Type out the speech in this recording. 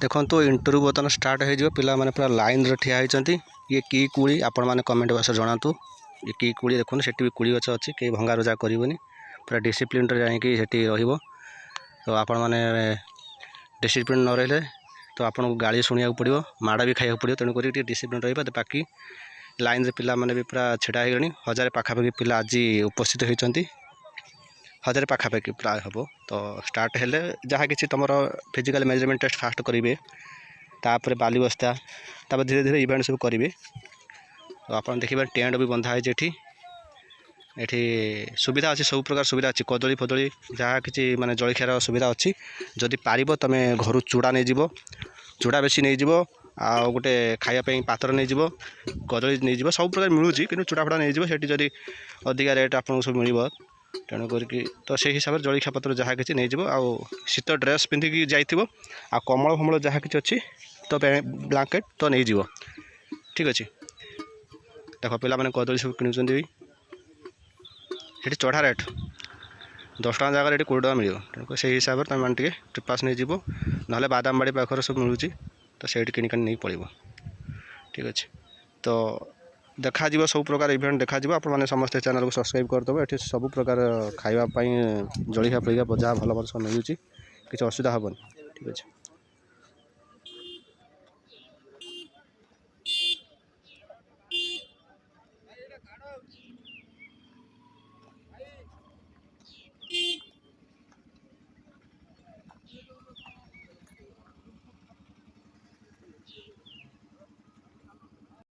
देखो तो इंटरव्यू बर्तमान स्टार्ट हो पिला माने पूरा लाइन रे ठिया होइचंती। ये की कुड़ी आपण माने कमेंट बॉक्स जणातु। ये की कुड़ी देखो सेठी भी कुड़ी गछ अछि के भंगा रुजा करबोनी पूरा डिसिप्लिन रे जाई कि सेठी रहिबो। तो आपण माने डिसिप्लिन न रहले तो आपन को गाली सुनिया पड़ो माड़ा भी खाइया पड़ो तेणुक डिसिप्लिन रही बाकी लाइन रे पिला माने भी पूरा छिड़ा होगले 1000 पाखापाखि पिला आज उपस्थित होती 1000 पाखापाखि प्राय हम तो स्टार्ट हेले जहाँ कि तुम फिजिकल मेजरमेंट टेस्ट फास्ट करेंगे तापर बाली बस्ता तापर धीरे धीरे इवेंट सब करेंगे। तो आप देखिए टेंट भी बंधा है एठी सुविधा अच्छी सब प्रकार सुविधा अच्छी कदली फदली जहाँ कि माने जलखियार सुविधा अच्छी। जदि पार तुम घर चूड़ा नहीं जीव चूड़ा बेसी नहीं जीव आ गोटे खायापी पात्र नहीं जीव कदली नहीं जीव सब प्रकार मिलूँ कि चूड़ा फड़ा नहीं जीव सेठी जदि अधिका रेट आपको सब मिल तेणुक तो से हिसाब से जलखिया पत्र जहाँ कि नहीं जीव आ शीत ड्रेस पिंधिकी जाइथिबो आ कमल फमल जहाँ कि अच्छी तो ब्लांकेट तो नहीं जीव ठीक अच्छे। देख पिला माने कदली सब किणुचंदी ये चढ़ा रेट 10 टका जगह ये 20 टका मिले तेणुक से हिसाब से तुम मैंने ट्रिपास नहीं जीव ना बादाम बाड़ी पाखे सब मिलूँ तो से किणिक नहीं पड़ो ठीक अच्छे। तो देखा सब प्रकार इवेंट देखा आप समस्त चैनल को सब्सक्राइब करदेव। ये सब प्रकार खावाई जलखिया फलिया जहाँ भल भल सब मिलूँ किसी असुविधा हेनी ठीक अच्छे।